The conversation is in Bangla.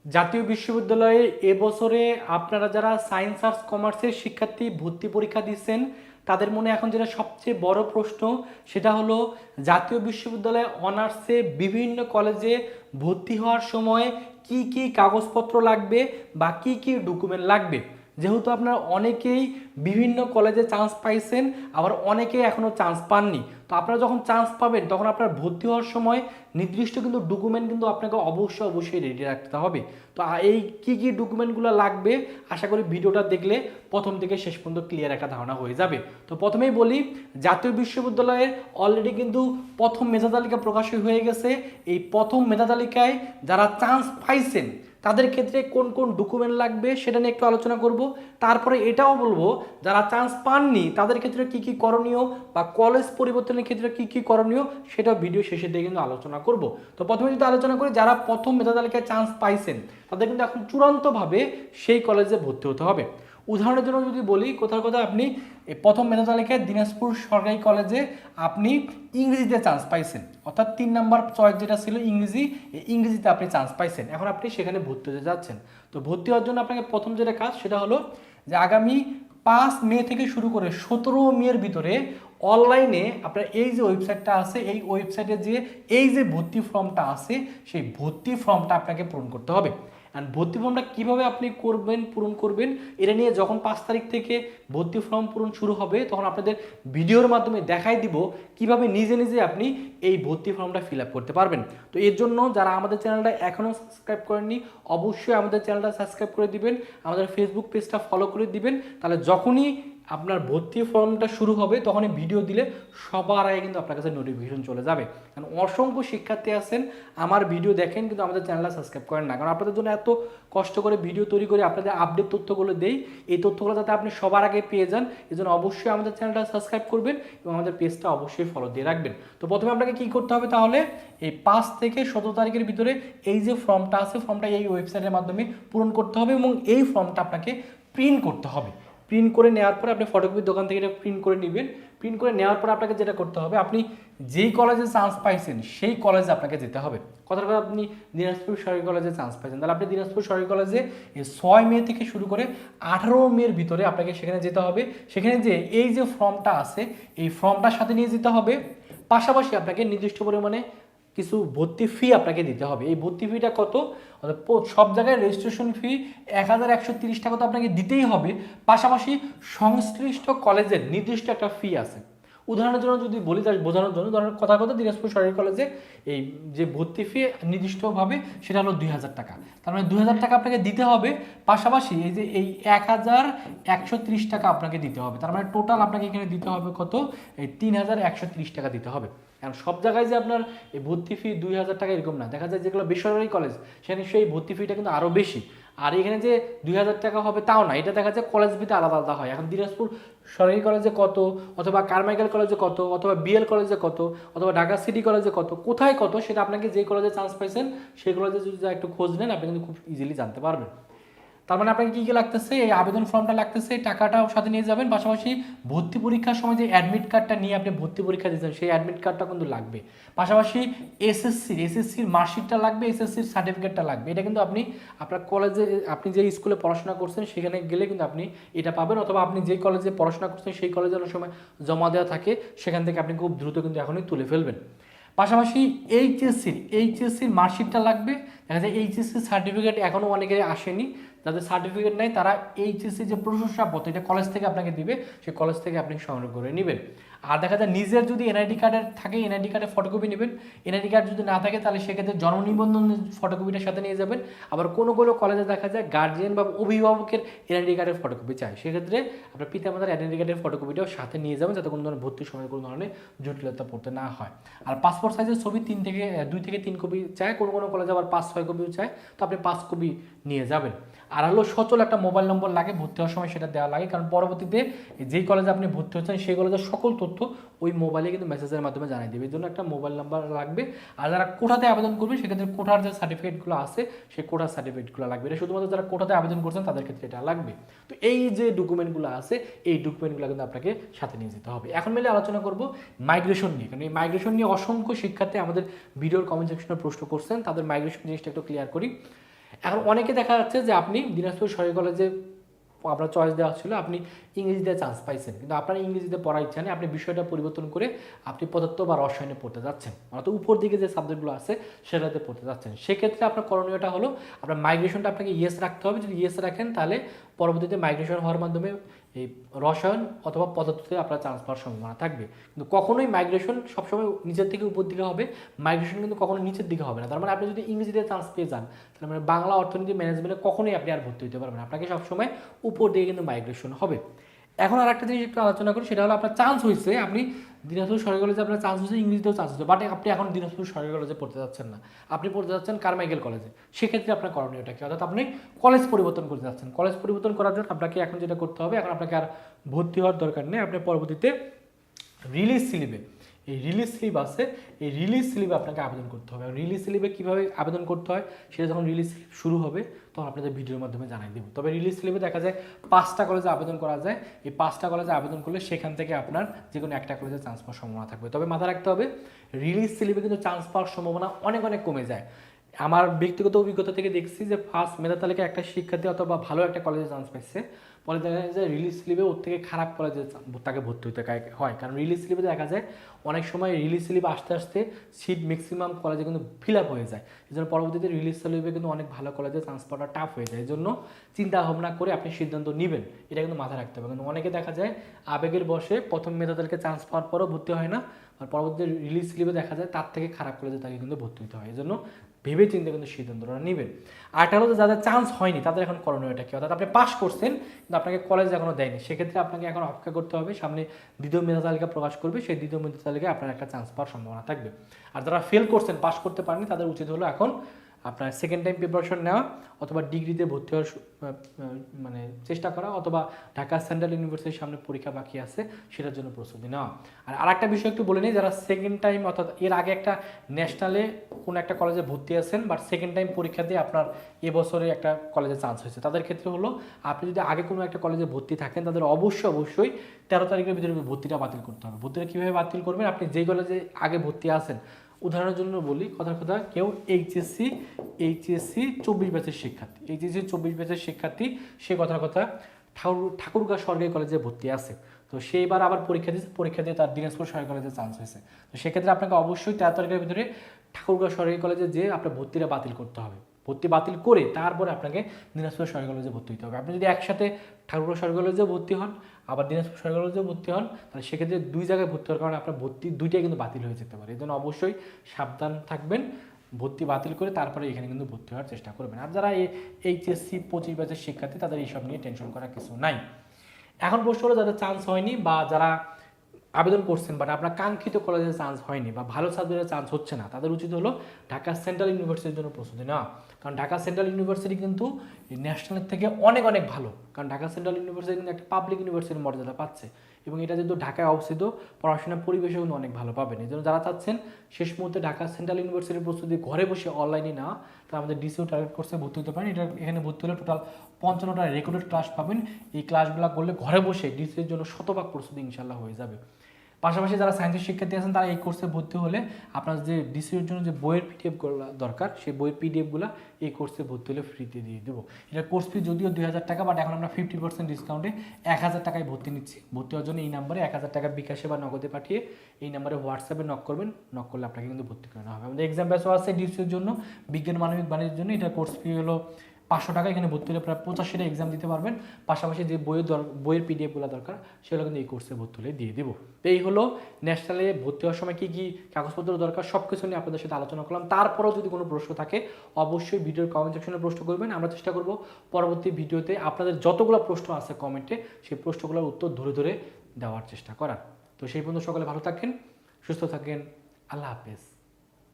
জাতীয় বিশ্ববিদ্যালয়ে এবছরে আপনারা যারা সায়েন্স আর্টস কমার্সের শিক্ষার্থী ভর্তি পরীক্ষা দিচ্ছেন তাদের মনে এখন যেটা সবচেয়ে বড় প্রশ্ন সেটা হলো জাতীয় বিশ্ববিদ্যালয়ে অনার্সে বিভিন্ন কলেজে ভর্তি হওয়ার সময় কি কি কাগজপত্র লাগবে বা কি কি ডকুমেন্ট লাগবে। যেহেতু আপনারা অনেকেই বিভিন্ন কলেজে চান্স পাইছেন, আবার অনেকেই এখনও চান্স পাননি। তো আপনারা যখন চান্স পাবেন তখন আপনার ভর্তি হওয়ার সময় নির্দিষ্ট কিন্তু ডকুমেন্ট কিন্তু আপনাকে অবশ্যই রেডি রাখতে হবে। তো এই কি কি ডকুমেন্টগুলো লাগবে আশা করি ভিডিওটা দেখলে প্রথম থেকে শেষ পর্যন্ত ক্লিয়ার একটা ধারণা হয়ে যাবে। তো প্রথমেই বলি, জাতীয় বিশ্ববিদ্যালয়ের অলরেডি কিন্তু প্রথম মেধা তালিকা প্রকাশ হয়ে গেছে। এই প্রথম মেধা তালিকায় যারা চান্স পাইছেন তাদের ক্ষেত্রে কোন কোন ডকুমেন্ট লাগবে সেটা নিয়ে একটু আলোচনা করব। তারপরে এটাও বলবো যারা চান্স পাননি তাদের ক্ষেত্রে কি কি করণীয় বা কলেজ পরিবর্তনের ক্ষেত্রে কি কি করণীয় সেটাও ভিডিও শেষে দিয়ে কিন্তু আলোচনা করব। তো প্রথমে যদি আলোচনা করি, যারা প্রথম মেধা তালিকায় চান্স পাইছেন তাদের কিন্তু এখন চূড়ান্তভাবে সেই কলেজে ভর্তি হতে হবে। উদাহরণের জন্য যদি বলি, কোথাও আপনি প্রথম মেধা তালিকায় দিনাজপুর সরকারি কলেজে আপনি ইংরেজিতে চান্স পাইছেন, অর্থাৎ 3 নম্বর চয়েস যেটা ছিল ইংরেজি, ইংরেজিতে আপনি চান্স পাইছেন, এখন আপনি সেখানে ভর্তি হতে যাচ্ছেন। তো ভর্তি হওয়ার জন্য আপনাকে প্রথম যেটা কাজ সেটা হলো যে আগামী 5 মে থেকে শুরু করে 17 মের ভিতরে অনলাইনে আপনার এই যে ওয়েবসাইটটা আছে এই ওয়েবসাইটে যে এই যে ভর্তি ফর্মটা আছে সেই ভর্তি ফর্মটা আপনাকে পূরণ করতে হবে। অ্যান্ড ভর্তি ফর্মটা কীভাবে আপনি পূরণ করবেন এটা নিয়ে যখন 5 তারিখ থেকে ভর্তি ফর্ম পূরণ শুরু হবে তখন আপনাদের ভিডিওর মাধ্যমে দেখাই দিব কিভাবে নিজে নিজে আপনি এই ভর্তি ফর্মটা ফিল আপ করতে পারবেন। তো এর জন্য যারা আমাদের চ্যানেলটা এখনও সাবস্ক্রাইব করেননি অবশ্যই আমাদের চ্যানেলটা সাবস্ক্রাইব করে দিবেন, আমাদের ফেসবুক পেজটা ফলো করে দিবেন। তাহলে যখনই আপনার ভর্তি ফর্মটা শুরু হবে তখনই ভিডিও দিলে সবার আগে কিন্তু আপনার কাছে নোটিফিকেশন চলে যাবে। কারণ অসংখ্য শিক্ষার্থী আছেন আমার ভিডিও দেখেন কিন্তু আমাদের চ্যানেলটা সাবস্ক্রাইব করেন না, কারণ আপনাদের জন্য এত কষ্ট করে ভিডিও তৈরি করে আপনাদের আপডেট তথ্যগুলো দেই, এই তথ্যগুলো যাতে আপনি সবার আগে পেয়ে যান এই জন্য অবশ্যই আমাদের চ্যানেলটা সাবস্ক্রাইব করবেন এবং আমাদের পেজটা অবশ্যই ফলো দিয়ে রাখবেন। তো প্রথমে আপনাকে কী করতে হবে, তাহলে এই 5 থেকে 17 তারিখের ভিতরে এই যে ফর্মটা আছে ফর্মটা এই ওয়েবসাইটের মাধ্যমে পূরণ করতে হবে এবং এই ফর্মটা আপনাকে প্রিন্ট করতে হবে। প্রিন্ট করে নেওয়ার পরে আপনি ফটোকপির দোকান থেকে এটা প্রিন্ট করে নেবেন। প্রিন্ট করে নেওয়ার পরে আপনাকে যেটা করতে হবে, আপনি যেই কলেজে চান্স পাইছেন সেই কলেজে আপনাকে যেতে হবে। কথার কথা, আপনি দিনাজপুর সরকারি কলেজে চান্স পাইছেন তাহলে আপনি দিনাজপুর সরকারি কলেজে 6 মে থেকে শুরু করে 18 মের ভিতরে আপনাকে সেখানে যেতে হবে। সেখানে যে এই যে ফর্মটা আছে এই ফর্মটার সাথে নিয়ে যেতে হবে। পাশাপাশি আপনাকে নির্দিষ্ট পরিমাণে কিছু ভর্তি ফি আপনাকে দিতে হবে। এই ভর্তি ফিটা কত, সব জায়গায় রেজিস্ট্রেশন ফি 1130 টাকা তো আপনাকে দিতেই হবে। পাশাপাশি সংশ্লিষ্ট কলেজের নির্দিষ্ট একটা ফি আছে। উদাহরণের জন্য যদি বলি তার বোঝানোর জন্য, ধরেন কথা দিনাজপুর সরকারি কলেজে এই যে ভর্তি ফি নির্দিষ্টভাবে সেটা হলো 2000 টাকা, তার মানে 2000 টাকা আপনাকে দিতে হবে। পাশাপাশি এই যে এই 1130 টাকা আপনাকে দিতে হবে, তার মানে টোটাল আপনাকে এখানে দিতে হবে কত, এই 3130 টাকা দিতে হবে। কারণ সব জায়গায় যে আপনার এই ভর্তি ফি 2000 টাকা এরকম না, দেখা যায় যেগুলো বেসরকারি কলেজ সেখানে সেই ভর্তি ফিটা কিন্তু আরও বেশি। আর এখানে যে 2000 টাকা হবে তাও না, এটা দেখা যায় কলেজ ভিত্তিতে আলাদা আলাদা হয়। এখন দিনাজপুর সরকারি কলেজে কত, অথবা কারমাইকেল কলেজে কত, অথবা বিএল কলেজে কত, অথবা ঢাকা সিটি কলেজে কত, কোথায় কত সেটা আপনাকে যে কলেজে চান্স পাইছেন সেই কলেজে যদি একটু খোঁজ নেন আপনি কিন্তু খুব ইজিলি জানতে পারবেন। তার মানে আপনাকে কী কী লাগতেছে, এই আবেদন ফর্মটা লাগতেছে, টাকাটাও সাথে নিয়ে যাবেন। পাশাপাশি ভর্তি পরীক্ষার সময় যে অ্যাডমিট কার্ডটা নিয়ে আপনি ভর্তি পরীক্ষা দিচ্ছেন সেই অ্যাডমিট কার্ডটা কিন্তু লাগবে। পাশাপাশি এসএসসির মার্কশিটটা লাগবে, এসএসসির সার্টিফিকেটটা লাগবে। এটা কিন্তু আপনি আপনার কলেজে আপনি যে স্কুলে পড়াশোনা করছেন সেখানে গেলে কিন্তু আপনি এটা পাবেন, অথবা আপনি যে কলেজে পড়াশোনা করছেন সেই কলেজে অনেক সময় জমা দেওয়া থাকে, সেখান থেকে আপনি খুব দ্রুত কিন্তু এখনই তুলে ফেলবেন। পাশাপাশি এইচএসসির মার্কশিটটা লাগবে। দেখা যায় এইচএসসির সার্টিফিকেট এখনও অনেকেরই আসেনি, যাদের সার্টিফিকেট নেই তারা এইচএসসি যে প্রশংসাপত্র এটা কলেজ থেকে আপনাকে দিবে, সেই কলেজ থেকে আপনি সংগ্রহ করে নেবেন। আর দেখা যায় নিজের যদি এনআইডি কার্ডের থাকে এনআইডি কার্ডের ফটোকপি নেবেন। এনআইডি কার্ড যদি না থাকে তাহলে সেক্ষেত্রে জন্ম নিবন্ধনের ফটোকপিটার সাথে নিয়ে যাবেন। আবার কোনো কলেজে দেখা যায় গার্জিয়ান বা অভিভাবকের এনআইডি কার্ডের ফটোকপি চাই, সেক্ষেত্রে আপনার পিতামাতার এনআইডি কার্ডের ফটোকপিটাও সাথে নিয়ে যাবেন যাতে কোনো ধরনের ভর্তির সময় কোনো ধরনের জটিলতা পড়তে না হয়। আর পাসপোর্ট সাইজের ছবি 2 থেকে 3 কপি চায়, কোনো কলেজে আবার 5-6 কপিও চায়, তো আপনি 5 কপি নিয়ে যাবেন। আর হলো সচল একটা মোবাইল নম্বর লাগে, ভর্তি হওয়ার সময় সেটা দেওয়া লাগে, কারণ পরবর্তীতে যেই কলেজে আপনি ভর্তি হচ্ছেন সেই কলেজের সকল তথ্য ওই মোবাইলে কিন্তু মেসেজের মাধ্যমে জানিয়ে দেবে, এই জন্য একটা মোবাইল নাম্বার লাগবে। আর যারা কোটাতে আবেদন করবে সেক্ষেত্রে কোটার যে সার্টিফিকেটগুলো আছে সেই কোটার সার্টিফিকেটগুলো লাগবে। এটা শুধুমাত্র যারা কোটাতে আবেদন করছেন তাদের ক্ষেত্রে এটা লাগবে। তো এই যে ডকুমেন্টগুলো আছে এই ডকুমেন্টগুলো কিন্তু আপনাকে সাথে নিয়ে যেতে হবে। এখন মিলে আলোচনা করব মাইগ্রেশন নিয়ে, কারণ এই মাইগ্রেশন নিয়ে অসংখ্য শিক্ষার্থী আমাদের ভিডিওর কমেন্ট সেকশনে প্রশ্ন করছেন, তাদের মাইগ্রেশন জিনিসটা একটু ক্লিয়ার করি। এখন অনেকে দেখা যাচ্ছে যে আপনি দিনাজপুর সরকারি কলেজে আপনার চয়েস দেওয়া ছিল, আপনি ইংরেজিতে চান্স পাইছেন, কিন্তু আপনার ইংরেজিতে পড়ার ইচ্ছা নেই, আপনি বিষয়টা পরিবর্তন করে আপনি পদার্থ বা রসায়নে পড়তে যাচ্ছেন, অর্থাৎ উপর দিকে যে সাবজেক্টগুলো আছে সেটাতে পড়তে যাচ্ছেন। সেক্ষেত্রে আপনার করণীয়টা হলো আপনার মাইগ্রেশনটা আপনাকে ইয়েস রাখতে হবে। যদি ইয়েস রাখেন তাহলে পরবর্তীতে মাইগ্রেশন হওয়ার মাধ্যমে এই রসায়ন অথবা পদার্থতে আপনার চান্স পাওয়ার সম্ভাবনা থাকবে। কিন্তু কখনোই মাইগ্রেশন সবসময় নিচের থেকে উপর দিকে হবে, মাইগ্রেশন কিন্তু কখনো নিচের দিকে হবে না। তার মানে আপনি যদি ইংরেজিতে চান্স পেয়ে যান, তার মানে বাংলা অর্থনীতি ম্যানেজমেন্টে কখনোই আপনি আর ভর্তি হতে পারবেন, আপনাকে সবসময় উপর দিকে কিন্তু মাইগ্রেশন হবে। এখন আর একটা জিনিস একটু আলোচনা করি, সেটা হলো আপনার চান্স হয়েছে, আপনি দিনাজপুর সরকারি কলেজে আপনার চান্স হয়েছে, ইংরেজিতেও চান্স হয়েছে, বাট আপনি এখন দিনাজপুর সরকারি কলেজে পড়তে যাচ্ছেন না, আপনি পড়তে যাচ্ছেন কারমাইকেল কলেজে। সেক্ষেত্রে আপনার করণীয়টা কি, অর্থাৎ আপনি কলেজ পরিবর্তন করতে যাচ্ছেন। কলেজ পরিবর্তন করার জন্য আপনাকে এখন যেটা করতে হবে, এখন আপনাকে আর ভর্তি হওয়ার দরকার নেই, আপনি পরবর্তীতে রিলিজ স্লিপে, এই রিলিজ স্লিপ আছে, এই রিলিজ স্লিপে আপনাকে আবেদন করতে হবে। রিলিজ স্লিপে কীভাবে আবেদন করতে হয় সেটা যখন রিলিজ স্লিপ শুরু হবে তখন আপনাদের ভিডিওর মাধ্যমে জানাই দেবো। তবে রিলিজ স্লিপে দেখা যায় 5টা কলেজে আবেদন করা যায়, এই 5টা কলেজে আবেদন করলে সেখান থেকে আপনার যে কোনো একটা কলেজে চান্স পাওয়ার সম্ভাবনা থাকবে। তবে মাথায় রাখতে হবে রিলিজ স্লিপে কিন্তু চান্স পাওয়ার সম্ভাবনা অনেক অনেক কমে যায়। আমার ব্যক্তিগত অভিজ্ঞতা থেকে দেখছি যে ফার্স্ট মেধা তালিকায় একটা শিক্ষার্থী অথবা ভালো একটা কলেজে চান্স পাইছে, পরে দেখা যায় যে রিলিজ স্লিপে ওর থেকে খারাপ কলেজে তাকে ভর্তি হতে হয়, কারণ রিলিজ স্লিপে দেখা যায় অনেক সময় রিলিজ স্লিপ আসতে আসতে সিট ম্যাক্সিমাম কলেজে কিন্তু ফিল আপ হয়ে যায়, এই জন্য পরবর্তীতে রিলিজ স্লিপে কিন্তু অনেক ভালো কলেজে চান্স পাওয়াটা টাফ হয়ে যায়। এই জন্য চিন্তা ভাবনা করে আপনি সিদ্ধান্ত নেবেন, এটা কিন্তু মাথায় রাখতে হবে। কিন্তু অনেকে দেখা যায় আবেগের বসে প্রথম মেধা তালিকায় চান্স পাওয়ার পরও ভর্তি হয় না, আর পরবর্তীতে রিলিজ স্লিপে দেখা যায় তার থেকে খারাপ কলেজে তাকে কিন্তু ভর্তি হতে হয়। এই জন্য ভেবে চিন্তে কিন্তু সিদ্ধান্তটা নেবেন। আরটা হলো যাদের চান্স হয়নি তাদের এখন করণীয়টা কি, অর্থাৎ আপনি পাস করছেন কিন্তু আপনাকে কলেজ এখনো দেয়নি, সেক্ষেত্রে আপনাকে এখন অপেক্ষা করতে হবে, সামনে দ্বিতীয় মেধা তালিকা প্রকাশ করবে, সেই দ্বিতীয় মেধা তালিকায় আপনার একটা চান্স পাওয়ার সম্ভাবনা থাকবে। আর যারা ফেল করছেন, পাস করতে পারেনি, তাদের উচিত হলো এখন আপনার সেকেন্ড টাইম প্রিপারেশন নেওয়া অথবা ডিগ্রিতে ভর্তি হওয়ার মানে চেষ্টা করা, অথবা ঢাকা সেন্ট্রাল ইউনিভার্সিটির সামনে পরীক্ষা বাকি আছে সেটার জন্য প্রস্তুতি নেওয়া। আর আরেকটা বিষয় একটু বলে নিই, যারা সেকেন্ড টাইম অর্থাৎ এর আগে একটা ন্যাশনালে কোনো একটা কলেজে ভর্তি আছেন, বাট সেকেন্ড টাইম পরীক্ষা দিয়ে আপনার এবছরে একটা কলেজে চান্স হয়েছে, তাদের ক্ষেত্রে হলো আপনি যদি আগে কোনো একটা কলেজে ভর্তি থাকেন তাদের অবশ্যই 13 তারিখের ভিতরে ভর্তিটা বাতিল করতে হবে। ভর্তিটা কীভাবে বাতিল করবেন, আপনি যেই কলেজে আগে ভর্তি আছেন, উদাহরণের জন্য বলি, কথা কেউ এইচএসসি 24 ব্যাচের শিক্ষার্থী, এইচএসসি 24 ব্যাচের শিক্ষার্থী, সে কথা ঠাকুরগাঁও সরকারি কলেজে ভর্তি আছে, তো সেইবার আবার পরীক্ষা দিয়ে তার দিনাজপুর সরকারি কলেজে চান্স হয়েছে, তো সেক্ষেত্রে আপনাকে অবশ্যই 13 তারিখের ভিতরে ঠাকুরগাঁও সরকারি কলেজে যেয়ে আপনার ভর্তিটা বাতিল করতে হবে। ভর্তি বাতিল করে তারপরে আপনাকে দিনাজপুর সরকারি কলেজে ভর্তি হতে হবে। আপনি যদি একসাথে ঠাকুরগাঁও সরকারি কলেজে ভর্তি হন আবার দিনাজপুর সরকারি কলেজে ভর্তি হন, তাহলে সেক্ষেত্রে দুই জায়গায় ভর্তি হওয়ার কারণে আপনার ভর্তি দুইটাই কিন্তু বাতিল হয়ে যেতে পারে। এই জন্য অবশ্যই সাবধান থাকবেন, ভর্তি বাতিল করে তারপরে এখানে কিন্তু ভর্তি হওয়ার চেষ্টা করবেন। আর যারা এইচএসসি 25 ব্যাচের শিক্ষার্থী, তাদের এইসব নিয়ে টেনশন করার কিছু নাই। এখন প্রশ্ন হলো যাদের চান্স হয়নি বা যারা আবেদন করছেন বাট আপনার কাঙ্ক্ষিত কলেজে চান্স হয়নি বা ভালো সাবজেক্টে চান্স হচ্ছে না, তাদের উচিত হলো ঢাকা সেন্ট্রাল ইউনিভার্সিটির জন্য প্রস্তুতি নেওয়া। কারণ ঢাকা সেন্ট্রাল ইউনিভার্সিটি কিন্তু ন্যাশনালের থেকে অনেক অনেক ভালো, কারণ ঢাকা সেন্ট্রাল ইউনিভার্সিটি কিন্তু একটা পাবলিক ইউনিভার্সিটির মর্যাদা পাচ্ছে, এবং এটা যেহেতু ঢাকায় অবস্থিত, পড়াশোনার পরিবেশও কিন্তু অনেক ভালো পাবেন। এই জন্য যারা চাচ্ছেন শেষ মুহূর্তে ঢাকা সেন্ট্রাল ইউনিভার্সিটির প্রস্তুতি ঘরে বসে অনলাইনে না, তারা আমাদের ডিসিও টার্গেট কোর্সে ভর্তি হতে পারেন। এখানে ভর্তি হলে টোটাল 55টা রেকর্ডেড ক্লাস পাবেন। এই ক্লাসগুলো করলে ঘরে বসে ডিসির জন্য শতভাগ প্রস্তুতি ইনশাল্লাহ হয়ে যাবে। পাশাপাশি যারা সায়েন্সের শিক্ষার্থী আছেন তারা এই কোর্সে ভর্তি হলে আপনার যে ডিসির জন্য যে বইয়ের পিডিএফগুলো দরকার, সেই বইয়ের পিডিএফগুলো এই কোর্সে ভর্তি হলে ফ্রিতে দিয়ে দেবো। এটা কোর্স ফি যদিও 2000 টাকা, বাট এখন আমরা 50% ডিসকাউন্টে 1000 টাকায় ভর্তি নিচ্ছি। ভর্তি হওয়ার জন্য এই নাম্বারে 1000 টাকা বিকাশে বা নগদে পাঠিয়ে এই নাম্বারে হোয়াটসঅ্যাপে নক করবেন, নক করলে আপনাকে কিন্তু ভর্তি করানো হবে। আমাদের এক্সাম ব্যাচও আছে ডিসির জন্য, বিজ্ঞান মানবিক বাণিজ্যের জন্য। এটা কোর্স ফি হলো 500 টাকা, এখানে ভর্তি হলে প্রায় 85টা এক্সাম দিতে পারবেন। পাশাপাশি যে বইয়ের পিডিএফগুলো দরকার সেগুলো কিন্তু এই কোর্সে ভর্তি হলে দিয়ে দেবো। তো এই হলো ন্যাশনালে ভর্তি হওয়ার সময় কী কী কাগজপত্র দরকার সব কিছু নিয়ে আপনাদের সাথে আলোচনা করলাম। তারপরেও যদি কোনো প্রশ্ন থাকে অবশ্যই ভিডিওর কমেন্ট সেকশনে প্রশ্ন করবেন, আমরা চেষ্টা করব পরবর্তী ভিডিওতে আপনাদের যতগুলো প্রশ্ন আছে কমেন্টে সেই প্রশ্নগুলোর উত্তর ধরে ধরে দেওয়ার চেষ্টা করার। তো সেই পর্যন্ত সকলে ভালো থাকেন, সুস্থ থাকেন, আল্লাহ হাফেজ।